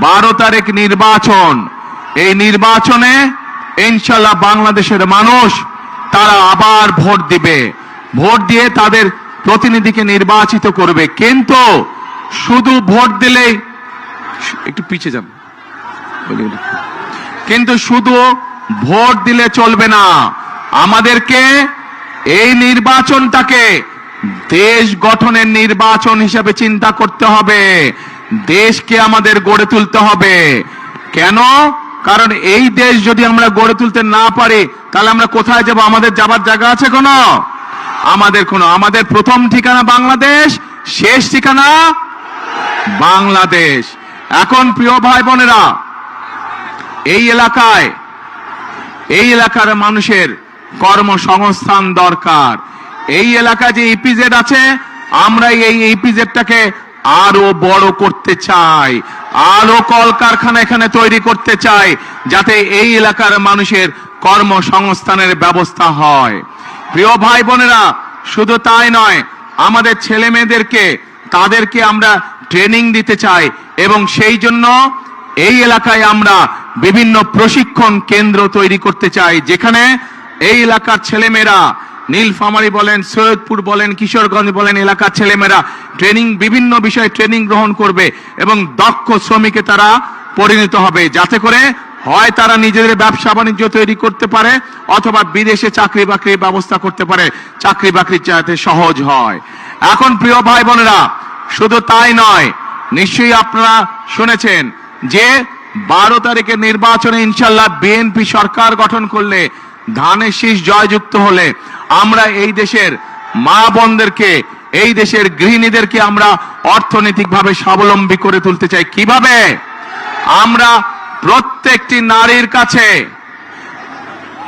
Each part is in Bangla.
12 তারিখ নির্বাচন। এই নির্বাচনে ইনশাআল্লাহ বাংলাদেশের মানুষ তারা আবার ভোট দিবে, ভোট দিয়ে তাদের প্রতিনিধিকে নির্বাচিত করবে। কিন্তু শুধু ভোট দিলেই, একটু পিছিয়ে যান, কিন্তু শুধু ভোট দিলে চলবে না, আমাদেরকে এই নির্বাচনটাকে দেশ গঠনের নির্বাচন হিসেবে চিন্তা করতে হবে। দেশকে আমাদের গড়ে তুলতে হবে। কেন? কারণ এই দেশ যদি আমরা গড়ে তুলতে না পারি তাহলে আমরা কোথায় যাব? আমাদের যাবার জায়গা আছে কোনো? আমাদের প্রথম ঠিকানা বাংলাদেশ, শেষ ঠিকানা বাংলাদেশ। এখন প্রিয় ভাই বোনেরা, এই এলাকার মানুষের কর্মসংস্থান দরকার। এই এলাকায় যে ইপিজেড আছে, আমরা এই ইপিজেডটাকে আরো বড় করতে চাই, আরো কলকারখানা এখানে তৈরি করতে চাই, যাতে এই এলাকার মানুষের কর্মসংস্থানের ব্যবস্থা হয়। প্রিয় ভাই বোনেরা, শুধু তাই নয়, আমাদের ছেলে মেয়েদেরকে তাদেরকে আমরা ট্রেনিং দিতে চাই এবং সেই জন্য এই এলাকায় আমরা বিভিন্ন প্রশিক্ষণ কেন্দ্র তৈরি করতে চাই, যেখানে এই এলাকার ছেলেমেয়েরা, নীলফামারী বলেন, সৈয়দপুর বলেন, কিশোরগঞ্জ বলেন, এলাকার ছেলেমেয়েরা বিভিন্ন বিষয়ে ট্রেনিং গ্রহণ করবে এবং দক্ষ শ্রমিকে তারা পরিণত হবে, যাতে করে হয় তারা নিজেদের ব্যবসা বাণিজ্য তৈরি করতে পারে অথবা বিদেশে চাকরি বাকরির ব্যবস্থা করতে পারে, চাকরি বাকরি যাতে সহজ হয়। এখন প্রিয় ভাই বোনেরা, শুধু তাই নয়, নিশ্চয়ই আপনারা শুনেছেন যে 12 তারিখের নির্বাচনে ইনশাআল্লাহ বিএনপি সরকার গঠন করলে, ধানের শীষ জয়যুক্ত হলে আমরা এই দেশের মা বোনদেরকে, এই দেশের গৃহিণীদেরকে আমরা অর্থনৈতিকভাবে স্বাবলম্বী করে তুলতে চাই। কিভাবে? আমরা প্রত্যেকটি নারীর কাছে,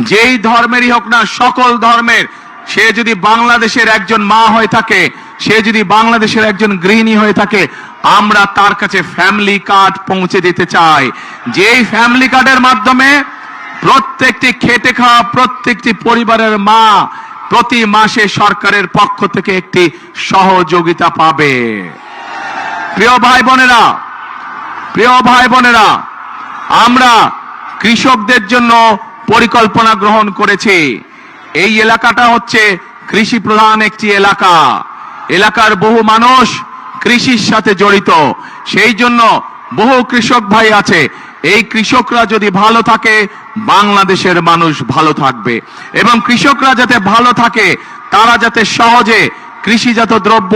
যেই ধর্মেরই হোক না, সকল ধর্মের, সে যদি বাংলাদেশের একজন মা হয়ে থাকে, সে যদি বাংলাদেশের একজন গৃহিণী হয়ে থাকে, আমরা তার কাছে ফ্যামিলি কার্ড পৌঁছে দিতে চাই। যেই ফ্যামিলি কার্ডের মাধ্যমে প্রত্যেকটি খেটে খাওয়া প্রত্যেকটি পরিবারের মা প্রতি মাসে সরকারের পক্ষ থেকে একটি সহযোগিতা পাবে। প্রিয় ভাই বোনেরা, আমরা কৃষকদের জন্য পরিকল্পনা গ্রহণ করেছি। এই এলাকাটা হচ্ছে কৃষি প্রধান একটি এলাকা, এলাকার বহু মানুষ কৃষির সাথে জড়িত, সেই জন্য বহু কৃষক ভাই আছে। এই কৃষকরা যদি ভালো থাকে, বাংলাদেশের মানুষ ভালো থাকবে এবং কৃষকরা যাতে ভালো থাকে, তারা যাতে সহজে কৃষিজাত দ্রব্য,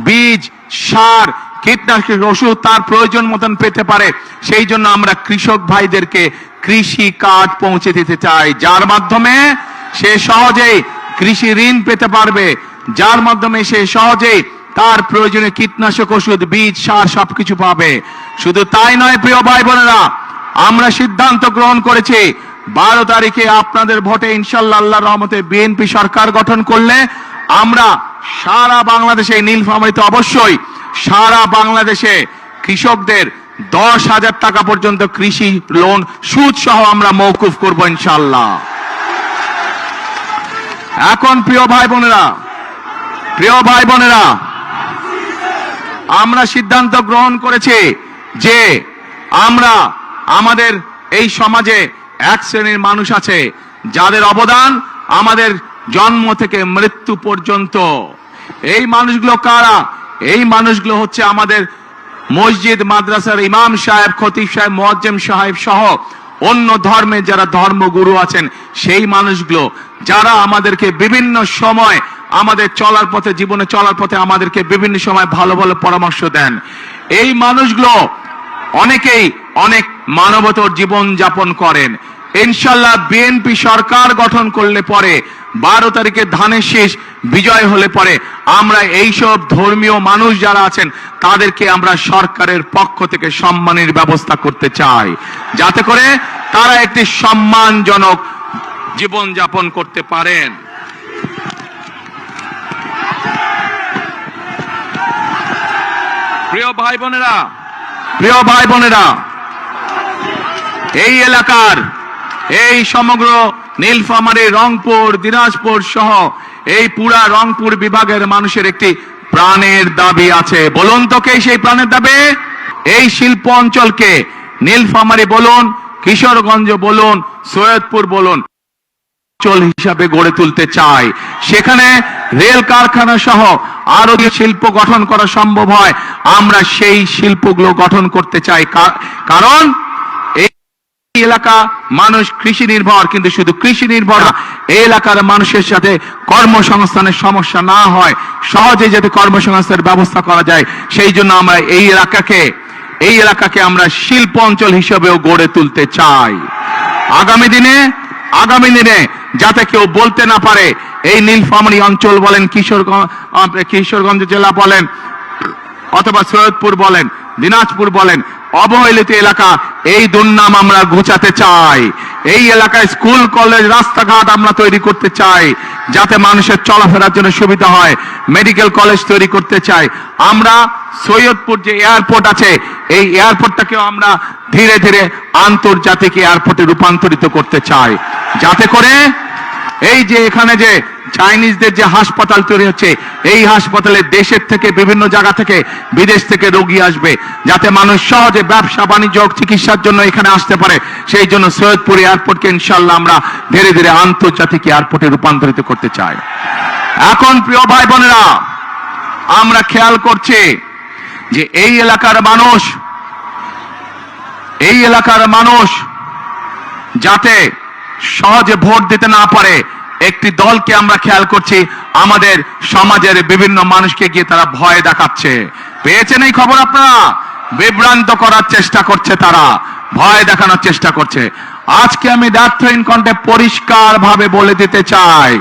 বীজ, সার, কীটনাশক ওষুধ তার প্রয়োজন মতন পেতে পারে, সেই জন্য আমরা কৃষক ভাইদেরকে কৃষি কার্ড পৌঁছে দিতে চাই, যার মাধ্যমে সে সহজেই কৃষি ঋণ পেতে পারবে, যার মাধ্যমে সে সহজেই তার প্রয়োজনে কীটনাশক ওষুধ, বীজ, সার সবকিছু পাবে। শুধু তাই নয় প্রিয় ভাই বোনেরা, আমরা সিদ্ধান্ত গ্রহণ করেছি 12 তারিখে আপনাদের ভোটে ইনশাআল্লাহ আল্লাহর রহমতে বিএনপি সরকার গঠন করলে আমরা সারা বাংলাদেশে, নীলফামারীতে অবশ্যই সারা বাংলাদেশে কৃষকদের 10,000 টাকা পর্যন্ত কৃষি লোন সুদ সহ আমরা মওকুফ করব ইনশাআল্লাহ। এখন প্রিয় ভাই বোনেরা, আমরা সিদ্ধান্ত গ্রহণ করেছি যে আমরা আমাদের এই সমাজে এক শ্রেণীর মানুষ আছে যাদের অবদান আমাদের জন্ম থেকে মৃত্যু পর্যন্ত। এই মানুষগুলো কারা? এই মানুষগুলো হচ্ছে আমাদের মসজিদ মাদ্রাসার ইমাম সাহেব, খতিব সাহেব, মুয়াজ্জিম সাহেব সহ অন্য ধর্মের যারা ধর্মগুরু আছেন, সেই মানুষগুলো যারা আমাদেরকে বিভিন্ন সময় আমাদের চলার পথে, জীবনে চলার পথে আমাদেরকে বিভিন্ন সময় ভালো ভালো পরামর্শ দেন। এই মানুষগুলো অনেকেই অনেক মানবতর জীবন যাপন করেন। ইনশাআল্লাহ বিএনপি সরকার গঠন করলে পরে, 12 তারিখে ধানের শীষ বিজয় হলে পরে, আমরা এইসব ধর্মীয় মানুষ যারা আছেন তাদেরকে আমরা সরকারের পক্ষ থেকে সম্মানের ব্যবস্থা করতে চাই, যাতে করে তারা একটি সম্মানজনক জীবন যাপন করতে পারেন। প্রিয় ভাই বোনেরা, এই এলাকার, এই সমগ্র নীলফামারী, রংপুর, দিনাজপুর সহ এই পুরা রংপুর বিভাগের মানুষের একটি প্রাণের দাবি আছে। বলুন তো কে সেই প্রাণের দাবি? এই শিল্প অঞ্চলকে নীলফামারী বলুন, কিশোরগঞ্জ বলুন, সৈয়দপুর বলুন অঞ্চল হিসাবে গড়ে তুলতে চাই। সেখানে রেল কারখানা সহ আরো যে শিল্প গঠন করা সম্ভব হয় আমরা সেই শিল্পগুলো গঠন করতে চাই। কারণ এই এলাকা মানুষ কৃষি নির্ভর, কিন্তু শুধু কৃষি নির্ভর না, এই এলাকার মানুষের সাথে কর্মসংস্থানের সমস্যা না হয়, সহজে যাতে কর্মসংস্থানের ব্যবস্থা করা যায়, সেই জন্য আমরা এই এলাকাকে আমরা শিল্প অঞ্চল হিসেবেও গড়ে তুলতে চাই। আগামী দিনে যাতে কেউ বলতে না পারে এই নীলফামারী অঞ্চল বলেন, কিশোরগঞ্জ জেলা বলেন, অথবা সৈয়দপুর বলেন, দিনাজপুর বলেন, অবহেলিত এলাকা, এই দুর্নাম আমরা ঘুচাতে চাই। এই এলাকায় স্কুল, কলেজ, রাস্তাঘাট আমরা তৈরি করতে চাই যাতে মানুষের চলাফেরার জন্য সুবিধা হয়। মেডিকেল কলেজ তৈরি করতে চাই। আমরা সৈয়দপুর যে এয়ারপোর্ট আছে, এই এয়ারপোর্টটাকেও আমরা ধীরে ধীরে আন্তর্জাতিক এয়ারপোর্টে রূপান্তরিত করতে চাই, যাতে করে এই যে এখানে যে চাইনিজদের যে হাসপাতাল তৈরি হচ্ছে, এই হাসপাতালে দেশের থেকে, বিভিন্ন জায়গা থেকে, বিদেশ থেকে রোগী আসবে, যাতে মানুষ সহজে ব্যবসা বাণিজ্য চিকিৎসার জন্য এখানে আসতে পারে। সেই জন্য সৈয়দপুর এয়ারপোর্টকে ইনশাল্লাহ আমরা ধীরে ধীরে আন্তর্জাতিক এয়ারপোর্টে রূপান্তরিত করতে চাই। এখন প্রিয় ভাই বোনেরা, আমরা খেয়াল করছি যে এই এলাকার মানুষ যাতে সহজে ভোট দিতে না পারে, একটি দলকে আমরা খেয়াল করছি আমাদের সমাজের বিভিন্ন মানুষকে গিয়ে তারা ভয় দেখাচ্ছে। পেয়েছেন এই খবর আপনারা? বিভ্রান্ত করার চেষ্টা করছে, তারা ভয় দেখানোর চেষ্টা করছে। আজকে আমি দ্ব্যর্থহীন কণ্ঠে পরিষ্কার ভাবে বলে দিতে চাই,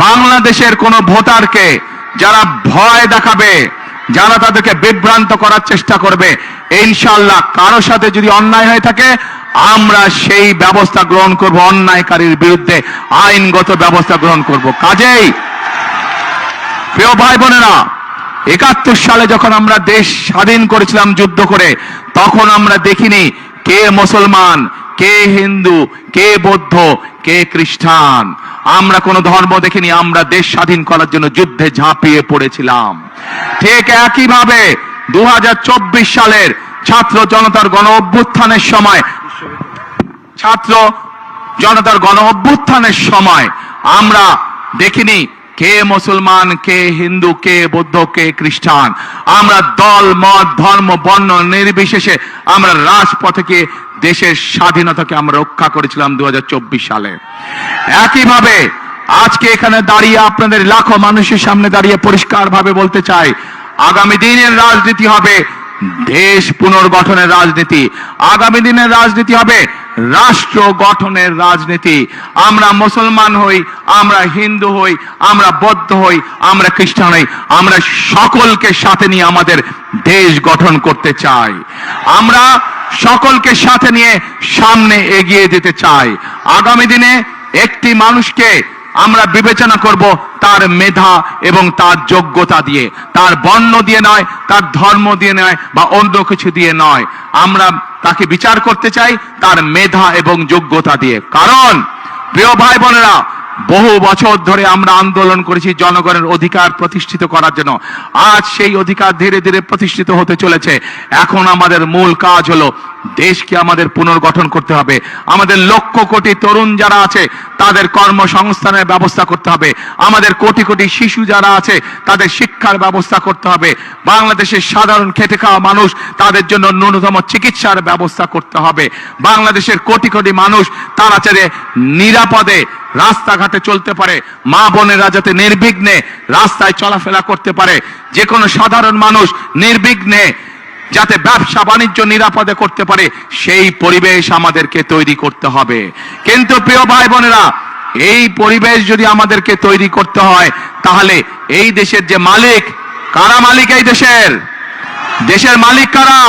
বাংলাদেশের কোন ভোটারকে যারা ভয় দেখাবে, যারা তাদেরকে বিভ্রান্ত করার চেষ্টা করবে, ইনশাআল্লাহ কারো সাথে যদি অন্যায় হয়ে থাকে আমরা সেই ব্যবস্থা গ্রহণ করব, অন্যায়কারীর বিরুদ্ধে আইনগত ব্যবস্থা গ্রহণ করব। কাজেই প্রিয় ভাই বোনেরা, ৭১ সালে যখন আমরা দেশ স্বাধীন করেছিলাম যুদ্ধ করে, তখন আমরা দেখিনি কে মুসলমান, কে হিন্দু, কে বৌদ্ধ, কে খ্রিস্টান। আমরা কোন ধর্ম দেখিনি, আমরা দেশ স্বাধীন করার জন্য যুদ্ধে ঝাঁপিয়ে পড়েছিলাম। ঠিক একইভাবে 2024 সালের ছাত্র জনতার গণ অভ্যুত্থানের সময় আমরা দেখিনি কে মুসলমান, কে হিন্দু, কে বৌদ্ধ, কে খ্রিস্টান। আমরা দল, মত, ধর্ম, বর্ণ নির্বিশেষে আমরা রাজপথে দেশের স্বাধীনতাকে আমরা রক্ষা করেছিলাম 2024 সালে। একইভাবে আজকে এখানে দাঁড়িয়ে আপনাদের লাখো মানুষের সামনে দাঁড়িয়ে পরিষ্কার ভাবে বলতে চাই, আগামী দিনের রাজনীতি হবে দেশ পুনর্গঠনের রাজনীতি। আগামী দিনের রাজনীতি হবে রাষ্ট্র গঠনের রাজনীতি। আমরা মুসলমান হই, আমরা হিন্দু হই, আমরা বৌদ্ধ হই, আমরা খ্রিস্টান হই, আমরা সকলকে সাথে নিয়ে আমাদের দেশ গঠন করতে চাই। আমরা সকলকে সাথে নিয়ে সামনে এগিয়ে যেতে চাই। আগামী দিনে একটি মানুষকে আমরা বিবেচনা করব তার মেধা এবং তার যোগ্যতা দিয়ে, তার বর্ণ দিয়ে নয়, তার ধর্ম দিয়ে নয়, বা অন্য কিছু দিয়ে নয়। আমরা তাকে বিচার করতে চাই তার মেধা এবং যোগ্যতা দিয়ে। কারণ প্রিয় ভাই বোনেরা, বহু বছর ধরে আমরা আন্দোলন করেছি জনগণের অধিকার প্রতিষ্ঠিত করার জন্য। আজ সেই অধিকার ধীরে ধীরে প্রতিষ্ঠিত হতে চলেছে। এখন আমাদের মূল কাজ হলো দেশকে আমাদের পুনর্গঠন করতে হবে। আমাদের লক্ষ কোটি তরুণ যারা আছে তাদের কর্মসংস্থানের ব্যবস্থা করতে হবে। আমাদের কোটি কোটি শিশু যারা আছে তাদের শিক্ষার ব্যবস্থা করতে হবে। বাংলাদেশের সাধারণ খেটে খাওয়া মানুষ, তাদের জন্য ন্যূনতম চিকিৎসার ব্যবস্থা করতে হবে। বাংলাদেশের কোটি কোটি মানুষ তারা যাতে নিরাপদে রাস্তাঘাটে চলতে পারে, মা বোনেরা যাতে নির্বিঘ্নে রাস্তায় চলাফেরা করতে পারে, যে কোনো সাধারণ মানুষ নির্বিঘ্নে যাতে ব্যবসা বাণিজ্য নিরাপদে করতে পারে, সেই পরিবেশ আমাদেরকে তৈরি করতে হবে। কিন্তু প্রিয় ভাই বোনেরা, এই পরিবেশ যদি আমাদেরকে তৈরি করতে হয়, তাহলে এই দেশের যে মালিক, কারা মালিক? এই দেশের মালিক কারা?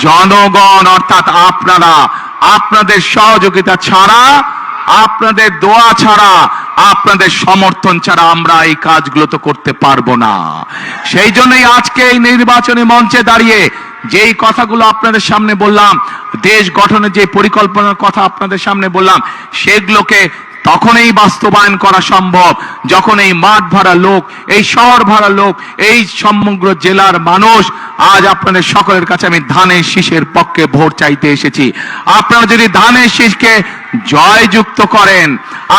জনগণ, অর্থাৎ আপনারা। আপনাদের সহযোগিতা ছাড়া, আপনাদের দোয়া ছাড়া, আপনাদের সমর্থন ছাড়া আমরা এই কাজগুলো তো করতে পারবো না। সেই জন্যই আজকে এই নির্বাচনী মঞ্চে দাঁড়িয়ে যেই কথাগুলো আপনাদের সামনে বললাম, দেশ গঠনের যে পরিকল্পনার কথা আপনাদের সামনে বললাম, সেগুলোকে তখন এই বাস্তবায়ন করা সম্ভব যখন এই মাঠ ভরা লোক, এই শহর ভরা লোক, এই সমগ্র জেলার মানুষ আজ আপনাদের সকলের কাছে আমি ধানের শীষের পক্ষে ভোট চাইতে এসেছি। আপনারা যদি ধানের শীষকে জয়যুক্ত করেন,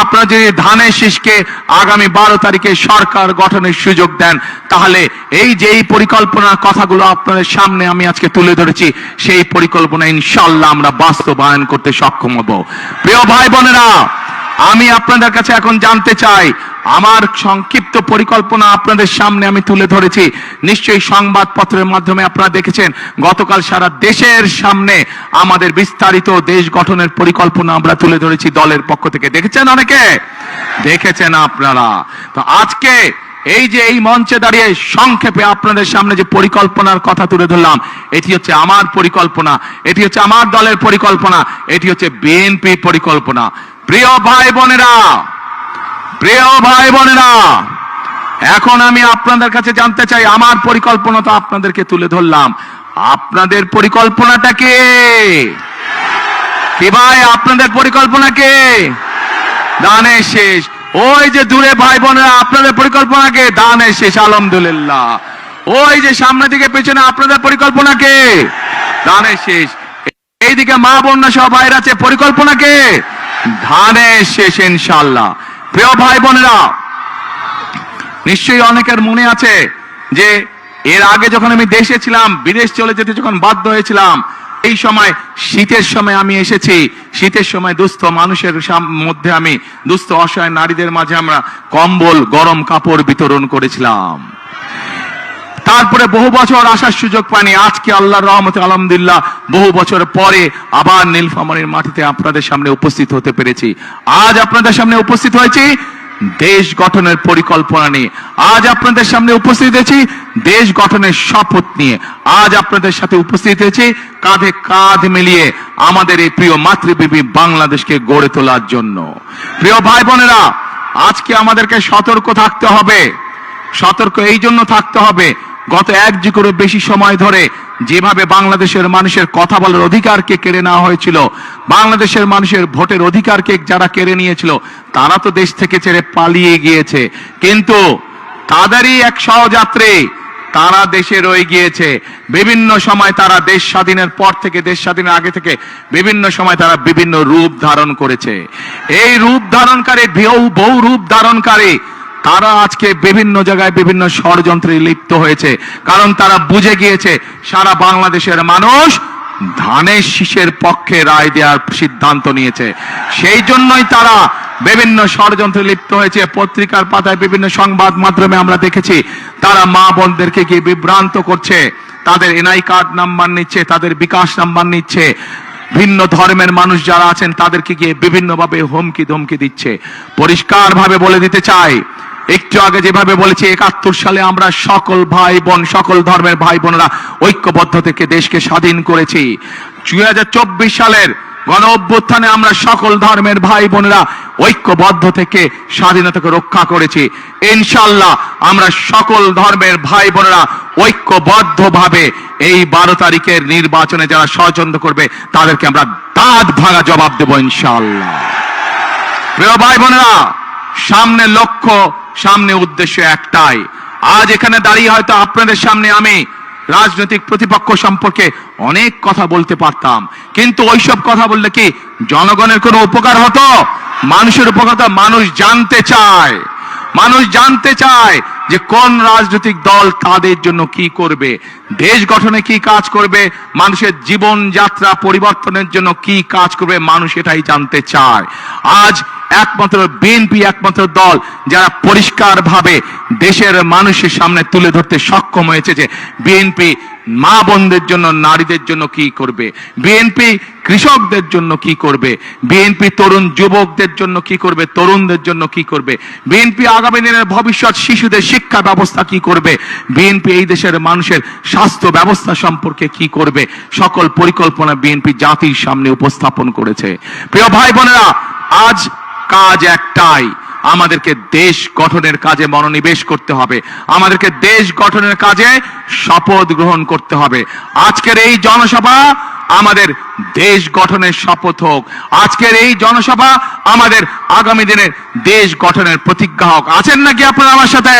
আপনারা যদি ধানের শীষকে আগামী 12 তারিখে সরকার গঠনের সুযোগ দেন, তাহলে এই যে এই পরিকল্পনার কথাগুলো আপনাদের সামনে আমি আজকে তুলে ধরেছি, সেই পরিকল্পনা ইনশাআল্লাহ আমরা বাস্তবায়ন করতে সক্ষম হব। প্রিয় ভাই বোনেরা, আমি আপনাদের কাছে এখন জানতে চাই, আমার সংক্ষিপ্ত পরিকল্পনা আপনাদের সামনে আমি তুলে ধরেছি। নিশ্চয়ই সংবাদপত্রের মাধ্যমে আপনারা দেখেছেন, গতকাল সারা দেশের সামনে আমাদের বিস্তারিত দেশ গঠনের পরিকল্পনা আমরা তুলে ধরেছি দলের পক্ষ থেকে। দেখেছেন অনেকে? দেখেছেন আপনারা। তো আজকে এই যে এই মঞ্চে দাঁড়িয়ে সংক্ষেপে আপনাদের সামনে যে পরিকল্পনার কথা তুলে ধরলাম, এটি হচ্ছে আমার পরিকল্পনা, এটি হচ্ছে আমার দলের পরিকল্পনা, এটি হচ্ছে বিএনপি পরিকল্পনা। প্রিয় ভাই বোনেরা, প্রিয় ভাই বোনেরা, এখন আমি আপনাদের কাছে জানতে চাই, আমার পরিকল্পনা তো আপনাদেরকে তুলে ধরলাম, আপনাদের পরিকল্পনাটা কি? কি ভাই, আপনাদের পরিকল্পনা কি? ধানের শীষ। ওই যে দূরে ভাই বোনেরা, আপনাদের পরিকল্পনা কে? ধানের শীষ। আলহামদুলিল্লাহ। ওই যে সামনে দিকে পেছনে আপনাদের পরিকল্পনা কে? ধানের শীষ। এইদিকে মা বোনরা সব ভাইরা আছে, পরিকল্পনা কে? ধানের শীষ ইনশাআল্লাহ। প্রিয় ভাই বোনেরা, নিশ্চয়ই অনেকের মনে আছে যে এর আগে যখন আমি দেশে ছিলাম, বিদেশ চলে যেতে যখন বাধ্য হয়েছিলাম, এই সময় শীতের সময় আমি এসেছি। শীতের সময় দুস্থ মানুষের মধ্যে আমি, দুস্থ অসহায় নারীদের মাঝে আমরা কম্বল, গরম কাপড় বিতরণ করেছিলাম। তারপরে বহু বছর আসার সুযোগ পাইনি। আজকে আল্লাহর রহমতে আলহামদুলিল্লাহ বহু বছর পরে আবার নীলফামারীর মাটিতে আপনাদের সামনে উপস্থিত হতে পেরেছি। আজ আপনাদের সামনে উপস্থিত হয়েছি দেশ গঠনের পরিকল্পনা নিয়ে। আজ আপনাদের সামনে উপস্থিত হয়েছি দেশ গঠনের শপথ নিয়ে। আজ আপনাদের সাথে উপস্থিত হয়েছি কাঁধে কাঁধ মিলিয়ে আমাদের এই প্রিয় মাতৃভূমি বাংলাদেশকে গড়ে তোলার জন্য। প্রিয় ভাই বোনেরা, আজকে আমাদেরকে সতর্ক থাকতে হবে। সতর্ক এই জন্য থাকতে হবে, গত 1 যুগেরও বেশি সময় ধরে যেভাবে বাংলাদেশের মানুষের কথা বলার অধিকারকে কেড়ে নেওয়া হয়েছিল, বাংলাদেশের মানুষের ভোটের অধিকারকে যারা কেড়ে নিয়েছিল, তারা তো দেশ থেকে ছেড়ে পালিয়ে গিয়েছে, কিন্তু তাদেরই এক সহযাত্রী তারা দেশে রয়ে গিয়েছে। বিভিন্ন সময় তারা দেশ স্বাধীনের পর থেকে, দেশ স্বাধীনের আগে থেকে বিভিন্ন সময় তারা বিভিন্ন রূপ ধারণ করেছে। এই রূপ ধারণকারী, বহু রূপ ধারণকারী তারা আজকে বিভিন্ন জায়গায় বিভিন্ন ষড়যন্ত্রে লিপ্ত হয়েছে, কারণ তারা বুঝে গিয়েছে সারা বাংলাদেশের মানুষ ধানের শীষের পক্ষে রায় দেওয়ার সিদ্ধান্ত নিয়েছে। সেই জন্যই তারা বিভিন্ন ষড়যন্ত্রে লিপ্ত হয়েছে। পত্রিকার পাতায়, বিভিন্ন সংবাদ মাধ্যমে আমরা দেখেছি তারা মা বোনদেরকে গিয়ে বিভ্রান্ত করছে, তাদের এনআই কার্ড নাম্বার নিচ্ছে, তাদের বিকাশ নাম্বার নিচ্ছে, ভিন্ন ধর্মের মানুষ যারা আছেন তাদেরকে গিয়ে বিভিন্নভাবে হুমকি ধমকি দিচ্ছে। পরিষ্কার ভাবে বলে দিতে চাই, একটু আগে যেভাবে বলেছি 71 সালে আমরা সকল ভাই বোন, সকল ধর্মের ভাই বোনেরা ঐক্যবদ্ধ থেকে দেশকে স্বাধীন করেছি। 2024 সালের গণ অভ্যুত্থানে আমরা সকল ধর্মের ভাই বোনেরা ঐক্যবদ্ধ থেকে স্বাধীনতাকে রক্ষা করেছি। ইনশাআল্লাহ আমরা সকল ধর্মের ভাই বোনেরা ঐক্যবদ্ধ ভাবে এই 12 তারিখের নির্বাচনে যারা ষড়যন্ত্র করবে তাদেরকে আমরা দাঁত ভাঙা জবাব দেব ইনশাআল্লাহ। প্রিয় ভাই বোনেরা, সামনে লক্ষ্য, সামনে উদ্দেশ্য একটাই। আজ এখানে দাঁড়িয়ে হয়তো আপনাদের সামনে আমি রাজনৈতিক প্রতিপক্ষ সম্পর্কে অনেক কথা বলতে পারতাম, কিন্তু ওইসব কথা বললে কি জনগণের কোনো উপকার হতো? মানুষের উপকার হতো? মানুষ জানতে চায়, মানুষ জানতে চায় যে কোন রাজনৈতিক দল তাদের জন্য কি করবে, দেশ গঠনে কি কাজ করবে, মানুষের জীবন যাত্রা পরিবর্তনের জন্য কি কাজ করবে, মানুষ এটাই জানতে চায়। আজ একমাত্র বিএনপি একমাত্র দল যারা পরিষ্কার ভাবে দেশের মানুষের সামনে তুলে ধরতে সক্ষম হয়েছে যে বিএনপি মা বোনদের জন্য, নারীদের জন্য কি করবে, বিএনপি কৃষকদের জন্য কি করবে, বিএনপি তরুণ যুবকদের জন্য কি করবে, তরুণদের জন্য কি করবে, বিএনপি আগামী দিনের ভবিষ্যৎ শিশুদের শিক্ষা ব্যবস্থা কি করবে, বিএনপি এই দেশের মানুষের স্বাস্থ্য ব্যবস্থা সম্পর্কে কি করবে, সকল পরিকল্পনা বিএনপি জাতির সামনে উপস্থাপন করেছে। প্রিয় ভাই বোনেরা, আজ কাজ একটাই, আমাদেরকে দেশ গঠনের কাজে মনোনিবেশ করতে হবে, আমাদেরকে দেশ গঠনের কাজে শপথ গ্রহণ করতে হবে। আজকের এই জনসভা আমাদের দেশ গঠনের শপথ হোক, আজকের এই জনসভা আমাদের আগামী দিনের দেশ গঠনের প্রতিজ্ঞা হোক। আছেন নাকি আপনারা আমার সাথে?